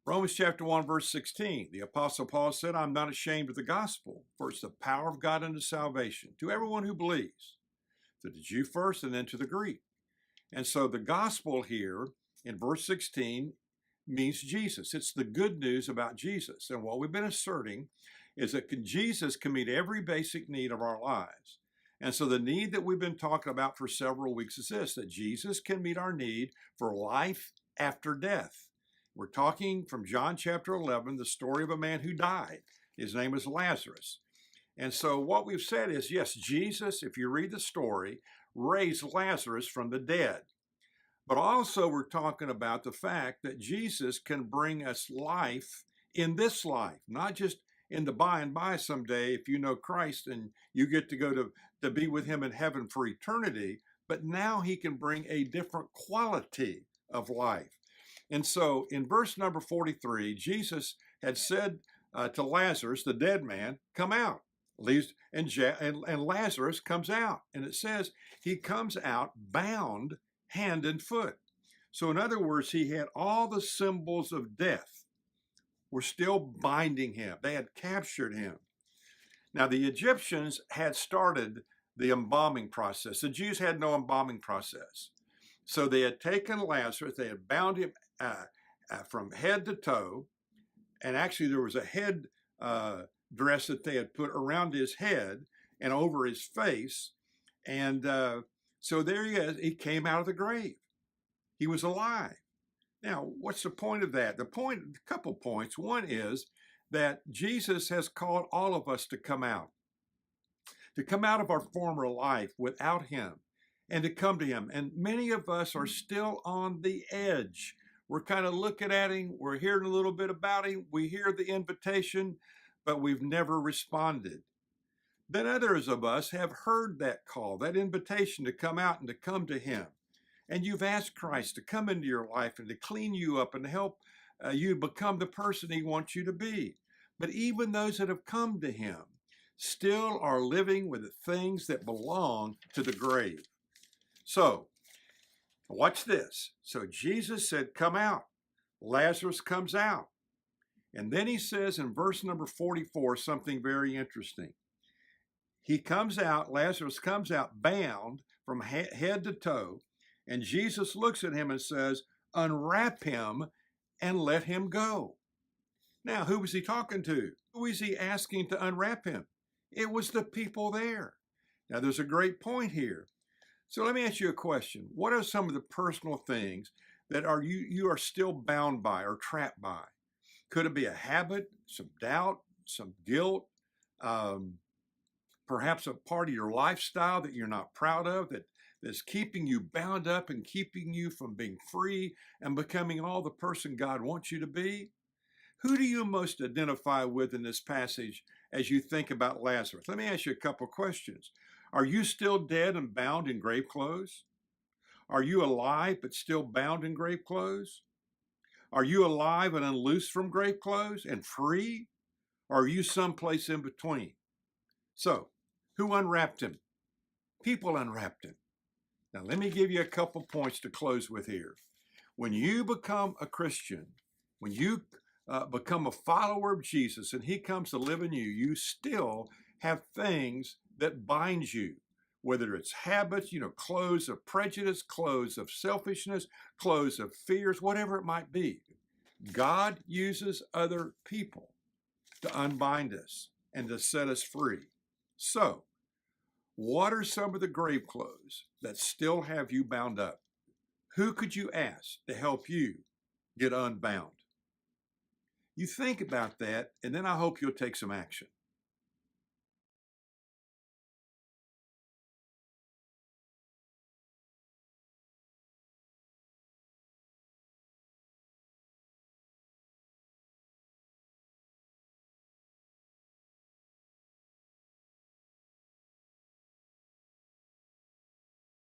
Romans chapter 1, verse 16, the Apostle Paul said, I'm not ashamed of the gospel, for it's the power of God unto salvation to everyone who believes, to the Jew first and then to the Greek. And so the gospel here in verse 16 means Jesus. It's the good news about Jesus. And what we've been asserting is that Jesus can meet every basic need of our lives. And so the need that we've been talking about for several weeks is this, that Jesus can meet our need for life after death. We're talking from John chapter 11, the story of a man who died. His name is Lazarus. And so what we've said is, yes, Jesus, if you read the story, raised Lazarus from the dead. But also we're talking about the fact that Jesus can bring us life in this life, not just in the by and by someday if you know Christ and you get to go to be with him in heaven for eternity, but now he can bring a different quality of life. And so in verse number 43, Jesus had said to Lazarus, the dead man, come out. And Lazarus comes out. And it says he comes out bound hand and foot. So in other words, he had all the symbols of death were still binding him. They had captured him. Now the Egyptians had started the embalming process. The Jews had no embalming process. So they had taken Lazarus, they had bound him from head to toe, and actually there was a head dress that they had put around his head and over his face, and so there he is. He came out of the grave. He was alive. Now, what's the point of that? A couple points. One is that Jesus has called all of us to come out of our former life without him, and to come to him. And many of us are still on the edge. We're kind of looking at him. We're hearing a little bit about him. We hear the invitation, but we've never responded. Then others of us have heard that call, that invitation to come out and to come to him. And you've asked Christ to come into your life and to clean you up and to help you become the person he wants you to be. But even those that have come to him still are living with the things that belong to the grave. So, watch this. So Jesus said, come out. Lazarus comes out. And then he says in verse number 44, something very interesting. He comes out, Lazarus comes out bound from head to toe, and Jesus looks at him and says, unwrap him and let him go. Now, who was he talking to? Who was he asking to unwrap him? It was the people there. Now, there's a great point here. So let me ask you a question. What are some of the personal things that you are still bound by or trapped by? Could it be a habit, some doubt, some guilt, perhaps a part of your lifestyle that you're not proud of, that's keeping you bound up and keeping you from being free and becoming all the person God wants you to be? Who do you most identify with in this passage as you think about Lazarus? Let me ask you a couple questions. Are you still dead and bound in grave clothes? Are you alive but still bound in grave clothes? Are you alive and unloosed from grave clothes and free? Or are you someplace in between? So, who unwrapped him? People unwrapped him. Now, let me give you a couple points to close with here. When you become a Christian, when you become a follower of Jesus and he comes to live in you, you still have things that bind you, whether it's habits, clothes of prejudice, clothes of selfishness, clothes of fears, whatever it might be. God uses other people to unbind us and to set us free. So, what are some of the grave clothes that still have you bound up? Who could you ask to help you get unbound? You think about that, and then I hope you'll take some action.